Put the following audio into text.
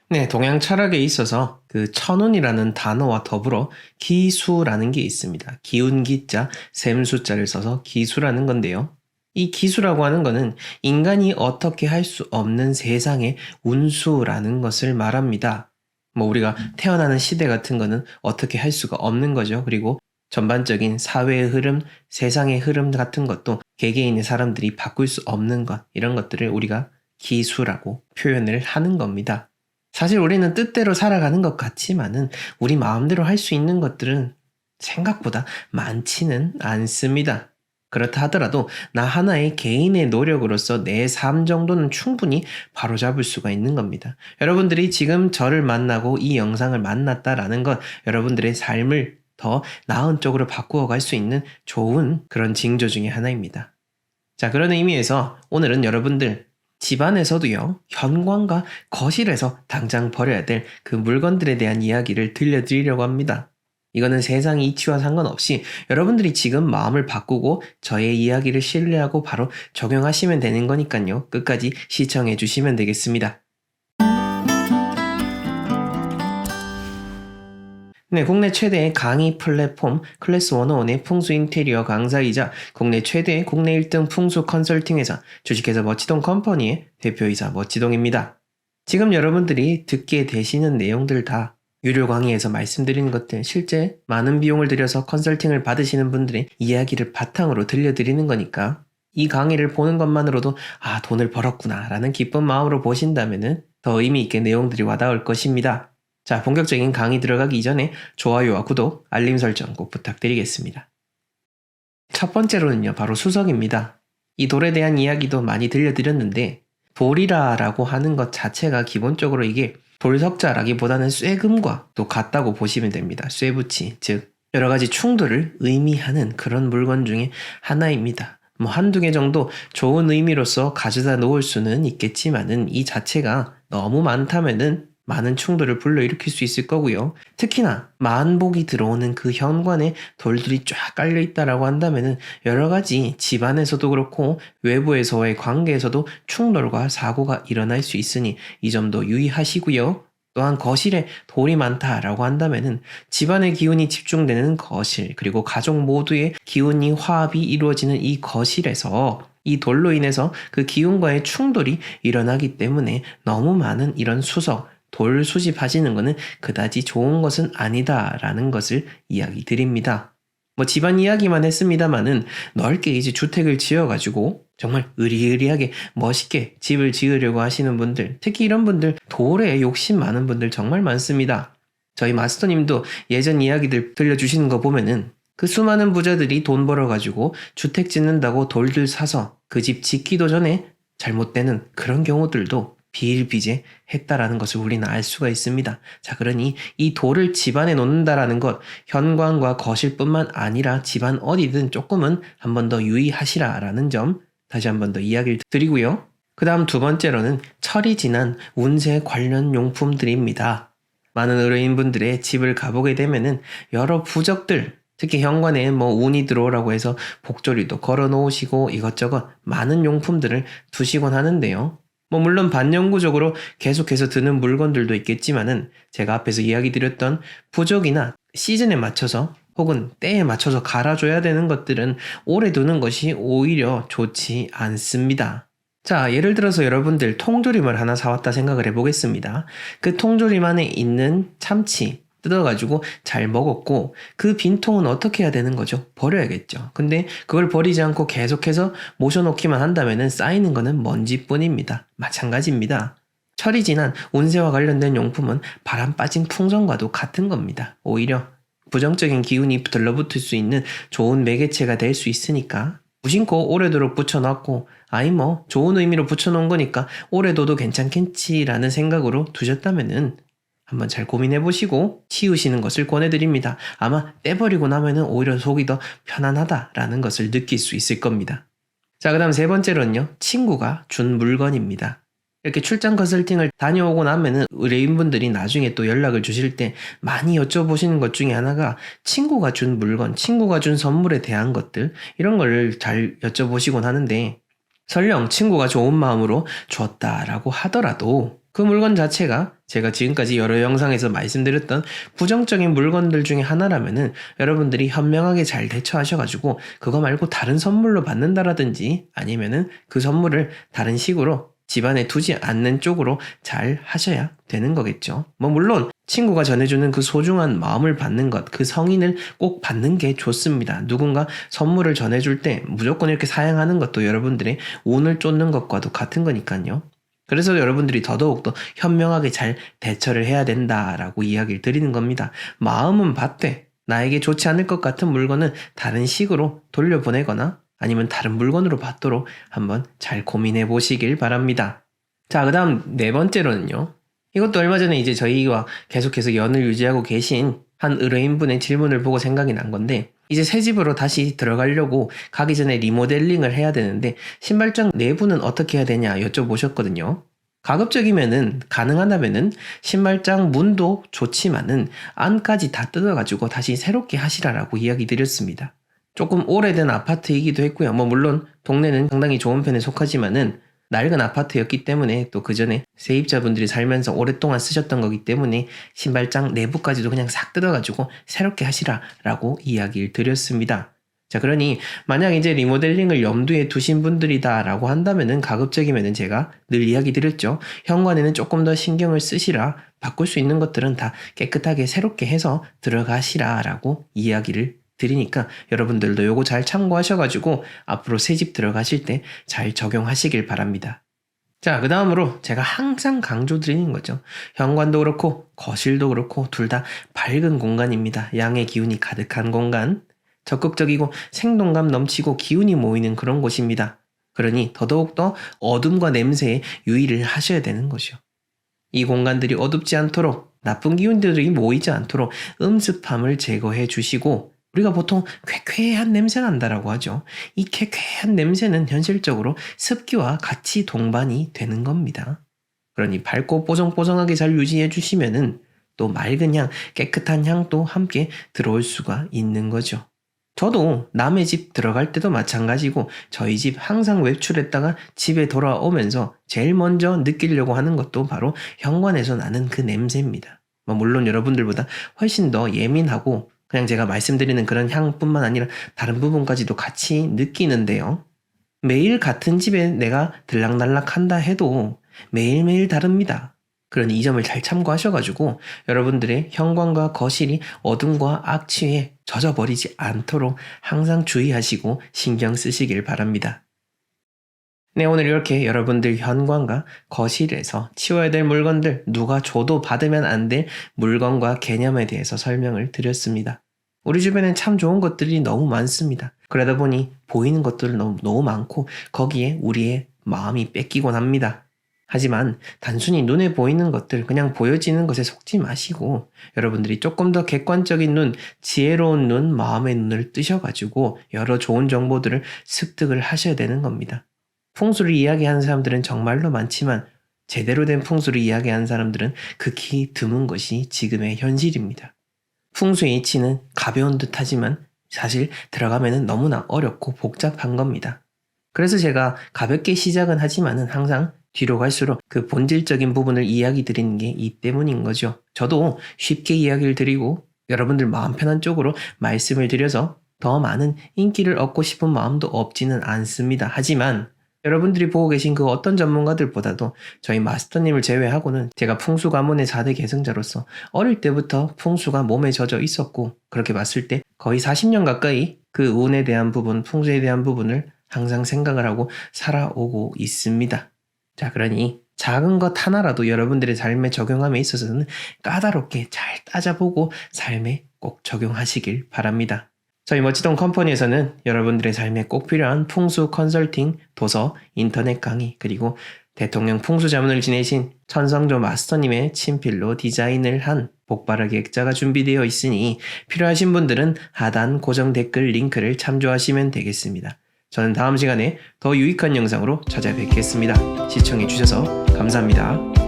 네, 동양 철학에 있어서 그 천운이라는 단어와 더불어 기수라는 게 있습니다. 기운 기자, 셈수자를 써서 기수라는 건데요. 이 기수라고 하는 거는 인간이 어떻게 할 수 없는 세상의 운수라는 것을 말합니다. 뭐 우리가 태어나는 시대 같은 거는 어떻게 할 수가 없는 거죠. 그리고 전반적인 사회의 흐름, 세상의 흐름 같은 것도 개개인의 사람들이 바꿀 수 없는 것, 이런 것들을 우리가 기수라고 표현을 하는 겁니다. 사실 우리는 뜻대로 살아가는 것 같지만은 우리 마음대로 할 수 있는 것들은 생각보다 많지는 않습니다. 그렇다 하더라도 나 하나의 개인의 노력으로서 내 삶 정도는 충분히 바로잡을 수가 있는 겁니다. 여러분들이 지금 저를 만나고 이 영상을 만났다라는 것, 여러분들의 삶을 더 나은 쪽으로 바꾸어 갈 수 있는 좋은 그런 징조 중에 하나입니다. 자, 그런 의미에서 오늘은 여러분들 집안에서도요, 현관과 거실에서 당장 버려야 될 그 물건들에 대한 이야기를 들려드리려고 합니다. 이거는 세상 이치와 상관없이 여러분들이 지금 마음을 바꾸고 저의 이야기를 신뢰하고 바로 적용하시면 되는 거니까요. 끝까지 시청해 주시면 되겠습니다. 네, 국내 최대의 강의 플랫폼 클래스 101의 풍수 인테리어 강사이자 국내 최대의 국내 1등 풍수 컨설팅 회사 주식회사 멋지동 컴퍼니의 대표이사 멋지동입니다. 지금 여러분들이 듣게 되시는 내용들 다 유료 강의에서 말씀드리는 것들, 실제 많은 비용을 들여서 컨설팅을 받으시는 분들의 이야기를 바탕으로 들려드리는 거니까 이 강의를 보는 것만으로도 돈을 벌었구나 라는 기쁜 마음으로 보신다면 더 의미 있게 내용들이 와닿을 것입니다. 자, 본격적인 강의 들어가기 전에 좋아요와 구독, 알림 설정 꼭 부탁드리겠습니다. 첫 번째로는요, 바로 수석입니다. 이 돌에 대한 이야기도 많이 들려드렸는데 돌이라고 하는 것 자체가 기본적으로 이게 돌석자라기보다는 쇠금과 또 같다고 보시면 됩니다. 쇠붙이, 즉 여러 가지 충돌을 의미하는 그런 물건 중에 하나입니다. 뭐 한두 개 정도 좋은 의미로서 가져다 놓을 수는 있겠지만은 이 자체가 너무 많다면은 많은 충돌을 불러일으킬 수 있을 거고요. 특히나 만복이 들어오는 그 현관에 돌들이 쫙 깔려 있다라고 한다면은 여러 가지 집안에서도 그렇고 외부에서의 관계에서도 충돌과 사고가 일어날 수 있으니 이 점도 유의하시고요. 또한 거실에 돌이 많다라고 한다면은 집안의 기운이 집중되는 거실, 그리고 가족 모두의 기운이 화합이 이루어지는 이 거실에서 이 돌로 인해서 그 기운과의 충돌이 일어나기 때문에 너무 많은 이런 수석, 돌 수집하시는 것은 그다지 좋은 것은 아니다라는 것을 이야기 드립니다. 뭐 집안 이야기만 했습니다마는 넓게 이제 주택을 지어가지고 정말 의리의리하게 멋있게 집을 지으려고 하시는 분들, 특히 이런 분들 돌에 욕심 많은 분들 정말 많습니다. 저희 마스터님도 예전 이야기들 들려주시는 거 보면은 그 수많은 부자들이 돈 벌어가지고 주택 짓는다고 돌들 사서 그 집 짓기도 전에 잘못되는 그런 경우들도 비일비재했다라는 것을 우리는 알 수가 있습니다. 자, 그러니 이 돌을 집안에 놓는다라는 것, 현관과 거실뿐만 아니라 집안 어디든 조금은 한 번 더 유의하시라라는 점 다시 한 번 더 이야기를 드리고요. 그 다음 두 번째로는 철이 지난 운세 관련 용품들입니다. 많은 의뢰인분들의 집을 가보게 되면은 여러 부적들, 특히 현관에 뭐 운이 들어오라고 해서 복조리도 걸어 놓으시고 이것저것 많은 용품들을 두시곤 하는데요. 뭐 물론 반영구적으로 계속해서 드는 물건들도 있겠지만은 제가 앞에서 이야기 드렸던 부적이나 시즌에 맞춰서 혹은 때에 맞춰서 갈아줘야 되는 것들은 오래 두는 것이 오히려 좋지 않습니다. 자, 예를 들어서 여러분들 통조림을 하나 사왔다 생각을 해보겠습니다. 그 통조림 안에 있는 참치 뜯어가지고 잘 먹었고 그 빈통은 어떻게 해야 되는 거죠? 버려야겠죠. 근데 그걸 버리지 않고 계속해서 모셔놓기만 한다면 쌓이는 거는 먼지뿐입니다. 마찬가지입니다. 철이 지난 운세와 관련된 용품은 바람 빠진 풍선과도 같은 겁니다. 오히려 부정적인 기운이 들러붙을 수 있는 좋은 매개체가 될 수 있으니까 무심코 오래도록 붙여놨고 뭐 좋은 의미로 붙여놓은 거니까 오래 둬도 괜찮겠지라는 생각으로 두셨다면은 한번 잘 고민해보시고 치우시는 것을 권해드립니다. 아마 떼버리고 나면은 오히려 속이 더 편안하다라는 것을 느낄 수 있을 겁니다. 자, 그 다음 세 번째로는요, 친구가 준 물건입니다. 이렇게 출장 컨설팅을 다녀오고 나면은 의뢰인분들이 나중에 또 연락을 주실 때 많이 여쭤보시는 것 중에 하나가 친구가 준 물건, 친구가 준 선물에 대한 것들, 이런 걸 잘 여쭤보시곤 하는데 설령 친구가 좋은 마음으로 줬다라고 하더라도 그 물건 자체가 제가 지금까지 여러 영상에서 말씀드렸던 부정적인 물건들 중에 하나라면은 여러분들이 현명하게 잘 대처하셔가지고 그거 말고 다른 선물로 받는다라든지 아니면은 그 선물을 다른 식으로 집안에 두지 않는 쪽으로 잘 하셔야 되는 거겠죠. 물론 친구가 전해주는 그 소중한 마음을 받는 것, 그 성인을 꼭 받는 게 좋습니다. 누군가 선물을 전해줄 때 무조건 이렇게 사양하는 것도 여러분들의 운을 쫓는 것과도 같은 거니까요. 그래서 여러분들이 더더욱더 현명하게 잘 대처를 해야 된다라고 이야기를 드리는 겁니다. 마음은 받되 나에게 좋지 않을 것 같은 물건은 다른 식으로 돌려보내거나 아니면 다른 물건으로 받도록 한번 잘 고민해 보시길 바랍니다. 자, 그 다음 네 번째로는요. 이것도 얼마 전에 이제 저희와 계속해서 연을 유지하고 계신 한 의뢰인분의 질문을 보고 생각이 난 건데, 이제 새 집으로 다시 들어가려고 가기 전에 리모델링을 해야 되는데 신발장 내부는 어떻게 해야 되냐 여쭤보셨거든요. 가급적이면은 가능하다면은 신발장 문도 좋지만은 안까지 다 뜯어가지고 다시 새롭게 하시라라고 이야기 드렸습니다. 조금 오래된 아파트이기도 했고요. 물론 동네는 상당히 좋은 편에 속하지만은 낡은 아파트였기 때문에 또 그 전에 세입자분들이 살면서 오랫동안 쓰셨던 거기 때문에 신발장 내부까지도 그냥 싹 뜯어가지고 새롭게 하시라라고 이야기를 드렸습니다. 자, 그러니 만약 이제 리모델링을 염두에 두신 분들이다라고 한다면은 가급적이면은 제가 늘 이야기 드렸죠. 현관에는 조금 더 신경을 쓰시라. 바꿀 수 있는 것들은 다 깨끗하게 새롭게 해서 들어가시라라고 이야기를 드리니까 여러분들도 요거 잘 참고하셔가지고 앞으로 새 집 들어가실 때 잘 적용하시길 바랍니다. 자, 그 다음으로 제가 항상 강조드리는 거죠. 현관도 그렇고 거실도 그렇고 둘 다 밝은 공간입니다. 양의 기운이 가득한 공간, 적극적이고 생동감 넘치고 기운이 모이는 그런 곳입니다. 그러니 더더욱더 어둠과 냄새에 유의를 하셔야 되는 거죠. 이 공간들이 어둡지 않도록 나쁜 기운들이 모이지 않도록 음습함을 제거해 주시고, 우리가 보통 쾌쾌한 냄새 난다라고 하죠. 이 쾌쾌한 냄새는 현실적으로 습기와 같이 동반이 되는 겁니다. 그러니 밝고 뽀송뽀송하게 잘 유지해 주시면은 또 맑은 향, 깨끗한 향도 함께 들어올 수가 있는 거죠. 저도 남의 집 들어갈 때도 마찬가지고 저희 집 항상 외출했다가 집에 돌아오면서 제일 먼저 느끼려고 하는 것도 바로 현관에서 나는 그 냄새입니다. 물론 여러분들보다 훨씬 더 예민하고 그냥 제가 말씀드리는 그런 향뿐만 아니라 다른 부분까지도 같이 느끼는데요. 매일 같은 집에 내가 들락날락 한다 해도 매일매일 다릅니다. 그러니 이 점을 잘 참고하셔가지고 여러분들의 현관과 거실이 어둠과 악취에 젖어버리지 않도록 항상 주의하시고 신경 쓰시길 바랍니다. 네, 오늘 이렇게 여러분들 현관과 거실에서 치워야 될 물건들, 누가 줘도 받으면 안 될 물건과 개념에 대해서 설명을 드렸습니다. 우리 주변엔 참 좋은 것들이 너무 많습니다. 그러다 보니 보이는 것들 너무 많고 거기에 우리의 마음이 뺏기곤 합니다. 하지만 단순히 눈에 보이는 것들, 그냥 보여지는 것에 속지 마시고 여러분들이 조금 더 객관적인 눈, 지혜로운 눈, 마음의 눈을 뜨셔가지고 여러 좋은 정보들을 습득을 하셔야 되는 겁니다. 풍수를 이야기하는 사람들은 정말로 많지만 제대로 된 풍수를 이야기하는 사람들은 극히 드문 것이 지금의 현실입니다. 풍수의 이치는 가벼운 듯 하지만 사실 들어가면 너무나 어렵고 복잡한 겁니다. 그래서 제가 가볍게 시작은 하지만은 항상 뒤로 갈수록 그 본질적인 부분을 이야기 드리는 게 이 때문인 거죠. 저도 쉽게 이야기를 드리고 여러분들 마음 편한 쪽으로 말씀을 드려서 더 많은 인기를 얻고 싶은 마음도 없지는 않습니다. 하지만 여러분들이 보고 계신 그 어떤 전문가들보다도 저희 마스터님을 제외하고는 제가 풍수 가문의 4대 계승자로서 어릴 때부터 풍수가 몸에 젖어 있었고, 그렇게 봤을 때 거의 40년 가까이 그 운에 대한 부분, 풍수에 대한 부분을 항상 생각을 하고 살아오고 있습니다. 자, 그러니 작은 것 하나라도 여러분들의 삶에 적용함에 있어서는 까다롭게 잘 따져보고 삶에 꼭 적용하시길 바랍니다. 저희 멋지동 컴퍼니에서는 여러분들의 삶에 꼭 필요한 풍수 컨설팅, 도서, 인터넷 강의, 그리고 대통령 풍수 자문을 지내신 천성조 마스터님의 친필로 디자인을 한 복바라기 액자가 준비되어 있으니 필요하신 분들은 하단 고정 댓글 링크를 참조하시면 되겠습니다. 저는 다음 시간에 더 유익한 영상으로 찾아뵙겠습니다. 시청해주셔서 감사합니다.